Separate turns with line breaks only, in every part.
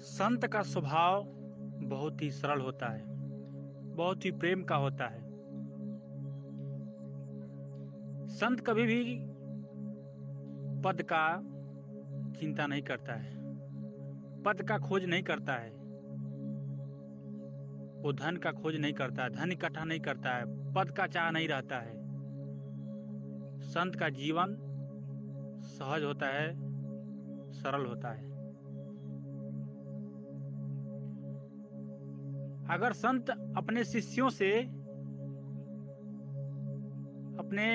संत का स्वभाव बहुत ही सरल होता है, बहुत ही प्रेम का होता है। संत कभी भी पद का चिंता नहीं करता है, पद का खोज नहीं करता है, वो धन का खोज नहीं करता है, धन इकट्ठा नहीं करता है, पद का चाह नहीं रहता है। संत का जीवन सहज होता है, सरल होता है। अगर संत अपने शिष्यों से, अपने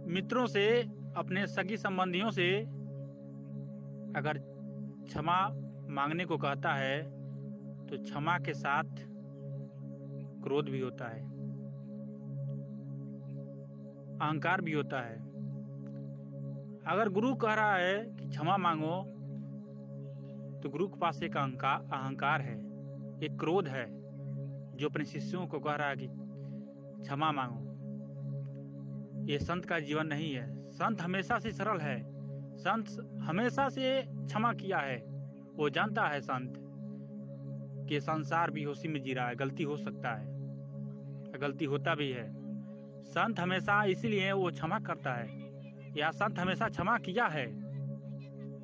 मित्रों से, अपने सगी संबंधियों से अगर क्षमा मांगने को कहता है तो क्षमा के साथ क्रोध भी होता है, अहंकार भी होता है। अगर गुरु कह रहा है कि क्षमा मांगो तो गुरु के पास एक अहंकार है, एक क्रोध है जो अपने शिष्यों को कह रहा है कि क्षमा मांगो। ये संत का जीवन नहीं है। संत हमेशा से सरल है, संत हमेशा से क्षमा किया है। वो जानता है संत कि संसार बेहोशी में जी रहा है, गलती हो सकता है, गलती होता भी है। संत हमेशा इसीलिए वो क्षमा करता है, या संत हमेशा क्षमा किया है।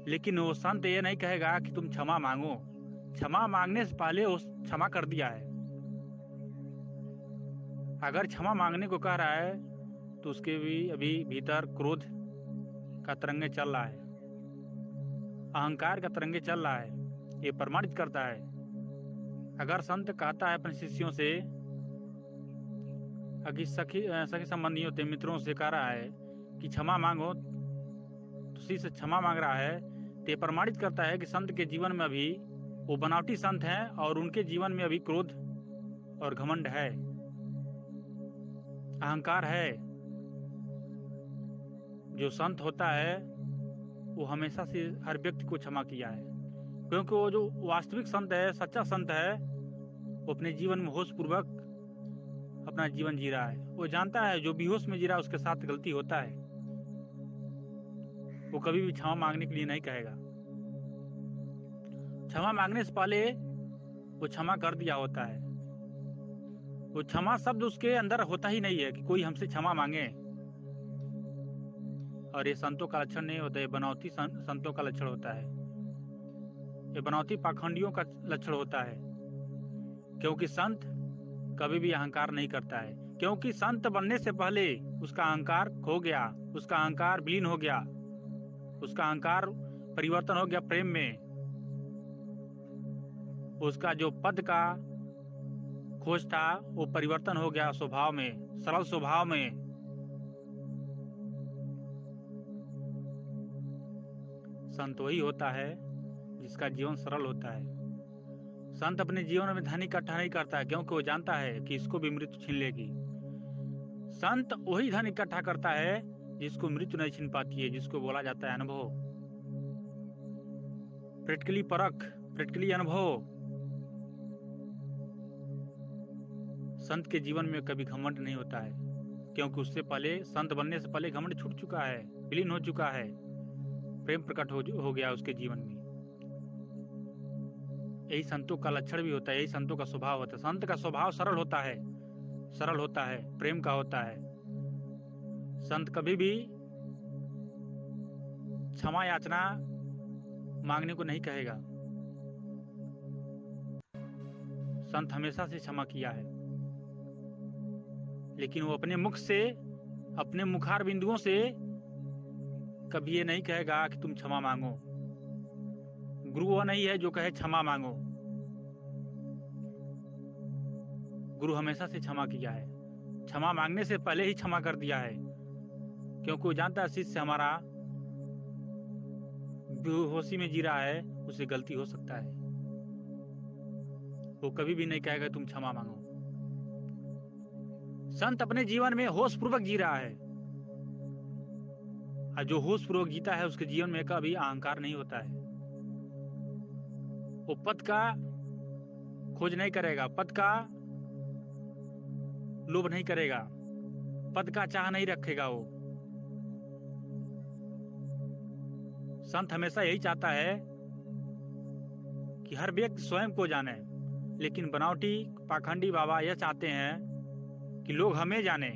लेकिन वो संत ये नहीं कहेगा कि तुम क्षमा मांगो, क्षमा मांगने से पहले वो क्षमा कर दिया है। अगर क्षमा मांगने को कह रहा है तो उसके भी अभी भीतर क्रोध का तरंगे चल रहा है, अहंकार का तरंगे चल रहा है। ये प्रमाणित करता है। अगर संत कहता है अपने शिष्यों से, अगर सखी संबंधियों से, मित्रों से कह रहा है कि क्षमा मांगो, तो शिष्य क्षमा मांग रहा है, तो ये प्रमाणित करता है कि संत के जीवन में अभी वो बनावटी संत हैं और उनके जीवन में अभी क्रोध और घमंड है, अहंकार है। जो संत होता है वो हमेशा से हर व्यक्ति को क्षमा किया है, क्योंकि वो जो वास्तविक संत है, सच्चा संत है, वो अपने जीवन में होश पूर्वक अपना जीवन जी रहा है। वो जानता है जो बेहोश में जी रहा है उसके साथ गलती होता है। वो कभी भी क्षमा मांगने के लिए नहीं कहेगा। क्षमा मांगने से पहले वो क्षमा कर दिया होता है। वो क्षमा शब्द उसके अंदर होता ही नहीं है कि कोई हमसे क्षमा मांगे। और ये संतों का लक्षण नहीं होता है, बनावटी संतों का लक्षण होता है, ये बनावटी पाखंडियों का लक्षण होता है। क्योंकि संत कभी भी अहंकार नहीं करता है, क्योंकि संत बनने से पहले उसका अहंकार खो गया, उसका अहंकार विलीन हो गया, उसका अहंकार परिवर्तन हो गया प्रेम में। उसका जो पद का खोज था वो परिवर्तन हो गया स्वभाव में, सरल स्वभाव में। संत वही होता है जिसका जीवन सरल होता है। संत अपने जीवन में धन इकट्ठा नहीं करता है, क्योंकि वो जानता है कि इसको भी मृत्यु छीन लेगी। संत वही धन इकट्ठा करता है जिसको मृत्यु नहीं छीन पाती है, जिसको बोला जाता है अनुभव, प्रैक्टिकली परख, प्रैक्टिकली अनुभव। संत के जीवन में कभी घमंड नहीं होता है, क्योंकि उससे पहले, संत बनने से पहले घमंड छूट चुका है, विलीन हो चुका है, प्रेम प्रकट हो गया उसके जीवन में। यही संतों का लक्षण भी होता है, यही संतों का स्वभाव होता है। संत का स्वभाव सरल होता है, सरल होता है, प्रेम का होता है। संत कभी भी क्षमा याचना मांगने को नहीं कहेगा। संत हमेशा से क्षमा किया है, लेकिन वो अपने मुख से, अपने मुखार बिंदुओं से कभी ये नहीं कहेगा कि तुम क्षमा मांगो। गुरु वो नहीं है जो कहे क्षमा मांगो। गुरु हमेशा से क्षमा किया है, क्षमा मांगने से पहले ही क्षमा कर दिया है, क्योंकि वो जानता है शिष्य हमारा बेहोशी में जी रहा है, उसे गलती हो सकता है। वो कभी भी नहीं कहेगा तुम क्षमा मांगो। संत अपने जीवन में होश पूर्वक जी रहा है, और जो होश पूर्वक जीता है उसके जीवन में कभी अहंकार नहीं होता है। वो पद का खोज नहीं करेगा, पद का लोभ नहीं करेगा, पद का चाह नहीं रखेगा। वो संत हमेशा यही चाहता है कि हर व्यक्ति स्वयं को जाने, लेकिन बनावटी पाखंडी बाबा यह चाहते हैं कि लोग हमें जाने।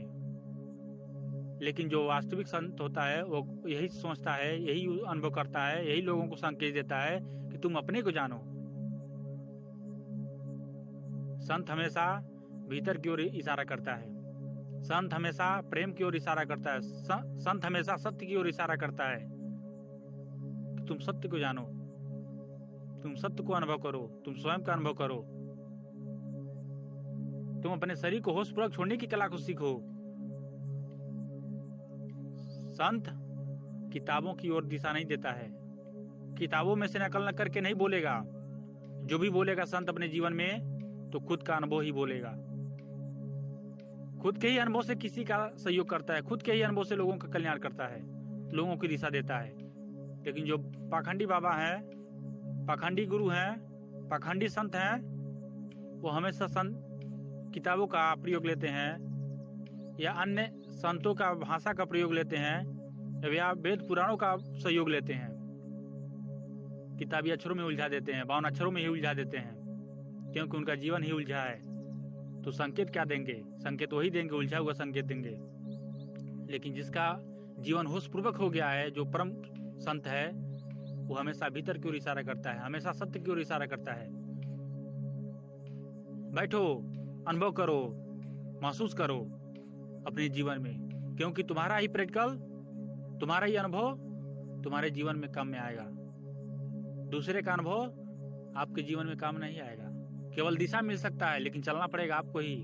लेकिन जो वास्तविक संत होता है वो यही सोचता है, यही अनुभव करता है, यही लोगों को संकेत देता है कि तुम अपने को जानो। संत हमेशा भीतर की ओर इशारा करता है, संत हमेशा प्रेम की ओर इशारा करता है, संत हमेशा सत्य की ओर इशारा करता है कि तुम सत्य को जानो, तुम सत्य को अनुभव करो, तुम स्वयं का अनुभव करो, तुम अपने शरीर को होशपूर्वक छोड़ने की कला को सीखो। संत किताबों की ओर दिशा नहीं देता है, किताबों में से नकल न करके नहीं बोलेगा। जो भी बोलेगा संत अपने जीवन में तो खुद का अनुभव ही बोलेगा, खुद के ही अनुभव से किसी का सहयोग करता है, खुद के ही अनुभव से लोगों का कल्याण करता है, लोगों की दिशा देता है। लेकिन जो पाखंडी बाबा हैं, पाखंडी गुरु हैं, पाखंडी संत हैं, वो हमेशा किताबों का प्रयोग लेते हैं या अन्य संतों का भाषा का प्रयोग लेते हैं या वेद पुराणों का सहयोग लेते हैं, किताबी अक्षरों में उलझा देते हैं, 52 अक्षरों में ही उलझा देते हैं, क्योंकि उनका जीवन ही उलझा है। तो संकेत क्या देंगे? संकेत वही देंगे, उलझा हुआ संकेत देंगे। लेकिन जिसका जीवन होशपूर्वक हो गया है, जो परम संत है, वो हमेशा भीतर की ओर इशारा करता है, हमेशा सत्य की ओर इशारा करता है। बैठो, अनुभव करो, महसूस करो अपने जीवन में, क्योंकि तुम्हारा ही प्रैक्टिकल, तुम्हारा ही अनुभव तुम्हारे जीवन में काम में आएगा। दूसरे का अनुभव आपके जीवन में काम नहीं आएगा। केवल दिशा मिल सकता है, लेकिन चलना पड़ेगा आपको ही।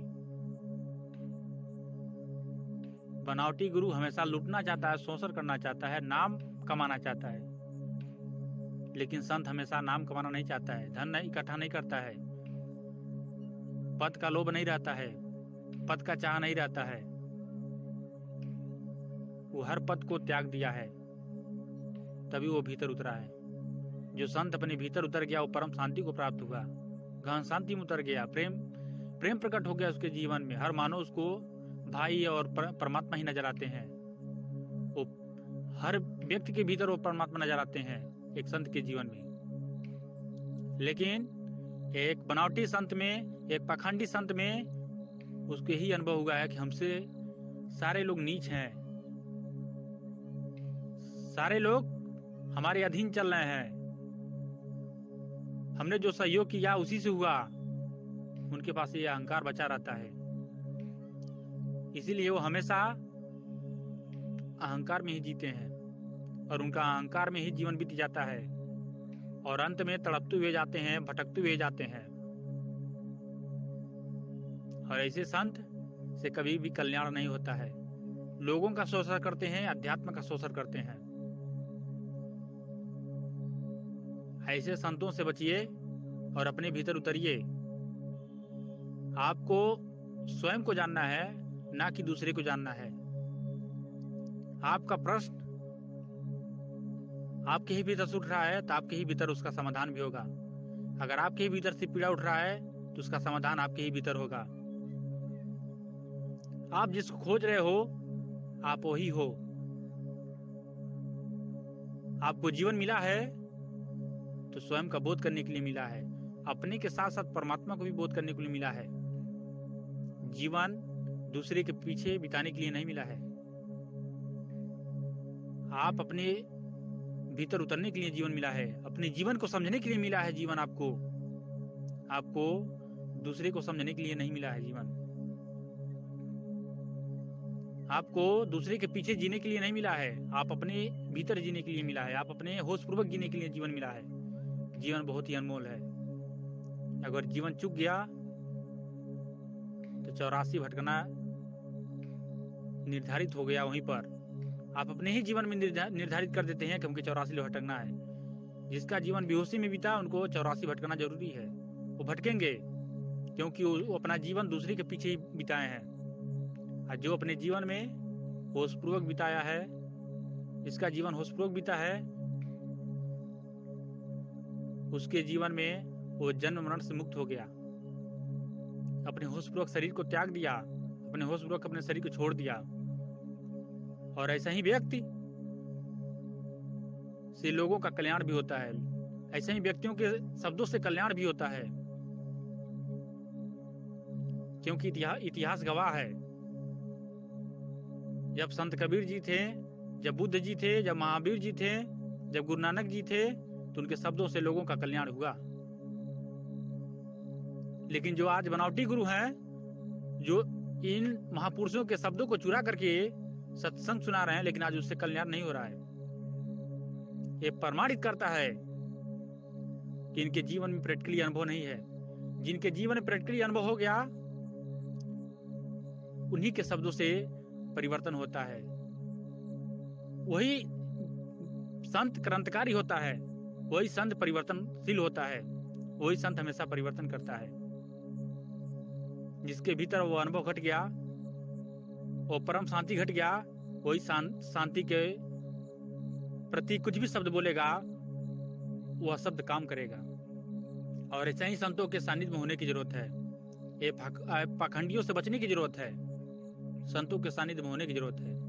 बनावटी गुरु हमेशा लूटना चाहता है, शोषण करना चाहता है, नाम कमाना चाहता है। लेकिन संत हमेशा नाम कमाना नहीं चाहता है, धन नहीं इकट्ठा नहीं करता है, पद का लोभ नहीं रहता है, पद का चाह नहीं रहता है। वो हर पद को त्याग दिया है, तभी वो भीतर उतरा है। जो संत अपने भीतर उतर गया वो परम शांति को प्राप्त हुआ, गहन शांति में उतर गया, प्रेम प्रकट हो गया उसके जीवन में। हर मानव उसको भाई और परमात्मा ही नजर आते हैं। वो हर व्यक्ति के भीतर वो परमात्मा नजर आते हैं एक संत के जीवन में। लेकिन एक बनावटी संत में, एक पाखंडी संत में उसको यही अनुभव हुआ है कि हमसे सारे लोग नीच हैं, सारे लोग हमारे अधीन चल रहे हैं, हमने जो सहयोग किया उसी से हुआ। उनके पास ये अहंकार बचा रहता है, इसीलिए वो हमेशा अहंकार में ही जीते हैं और उनका अहंकार में ही जीवन बीत जाता है और अंत में तड़पते हुए जाते हैं, भटकते हुए जाते हैं। और ऐसे संत से कभी भी कल्याण नहीं होता है। लोगों का शोषण करते हैं, अध्यात्म का शोषण करते हैं। ऐसे संतों से बचिए और अपने भीतर उतरिए। आपको स्वयं को जानना है, ना कि दूसरे को जानना है। आपका प्रश्न आपके ही भीतर से उठ रहा है तो आपके ही भीतर उसका समाधान भी होगा। अगर आपके ही भीतर से पीड़ा उठ रहा है तो उसका समाधान आपके ही भीतर होगा। आप जिसको खोज रहे हो आप वही हो। आपको जीवन मिला है तो स्वयं का बोध करने के लिए मिला है, अपने के साथ साथ परमात्मा को भी बोध करने के लिए मिला है। जीवन दूसरे के पीछे बिताने के लिए नहीं मिला है। आप अपने भीतर उतरने के लिए जीवन मिला है, अपने जीवन को समझने के लिए मिला है जीवन। आपको दूसरे को समझने के लिए नहीं मिला है जीवन। आपको दूसरे के पीछे जीने के लिए नहीं मिला है, आप अपने भीतर जीने के लिए मिला है, आप अपने होशपूर्वक जीने के लिए जीवन मिला है। जीवन बहुत ही अनमोल है। अगर जीवन चूक गया तो 84 भटकना निर्धारित हो गया वहीं पर। आप अपने ही जीवन में निर्धारित कर देते हैं कि हमको 84 भटकना है। जिसका जीवन बेहोशी में बीता उनको 84 भटकना जरूरी है। वो भटकेंगे क्योंकि वो अपना जीवन दूसरे के पीछे ही बिताए हैं। और जो अपने जीवन में होशपूर्वक बिताया है, जिसका जीवन होशपूर्वक बीता है, उसके जीवन में वो जन्म मरण से मुक्त हो गया। अपने होशपूर्वक शरीर को त्याग दिया, अपने होशपूर्वक अपने शरीर को छोड़ दिया। और ऐसा ही व्यक्ति से लोगों का कल्याण भी होता है। ऐसे ही व्यक्तियों के शब्दों से कल्याण भी होता है, क्योंकि इतिहास गवाह है। जब संत कबीर जी थे, जब बुद्ध जी थे, जब महावीर जी थे, जब गुरु नानक जी थे, तो उनके शब्दों से लोगों का कल्याण हुआ। लेकिन जो आज बनावटी गुरु हैं, जो इन महापुरुषों के शब्दों को चुरा करके सत्संग सुना रहे हैं, लेकिन आज उससे कल्याण नहीं हो रहा है। ये प्रमाणित करता है कि इनके जीवन में प्रैक्टिकली अनुभव नहीं है। जिनके जीवन में प्रैक्टिकली अनुभव हो गया, उन्हीं के शब्दों से परिवर्तन होता है। वही संत क्रांतिकारी होता है, वही संत परिवर्तनशील होता है, वही संत हमेशा परिवर्तन करता है। जिसके भीतर वो अनुभव घट गया, वो परम शांति घट गया, वही शांति के प्रति कुछ भी शब्द बोलेगा, वह शब्द काम करेगा। और ऐसे ही संतों के सानिध्य में होने की जरूरत है। ये पाखंडियों से बचने की जरूरत है, संतों के सानिध्य में होने की जरूरत है।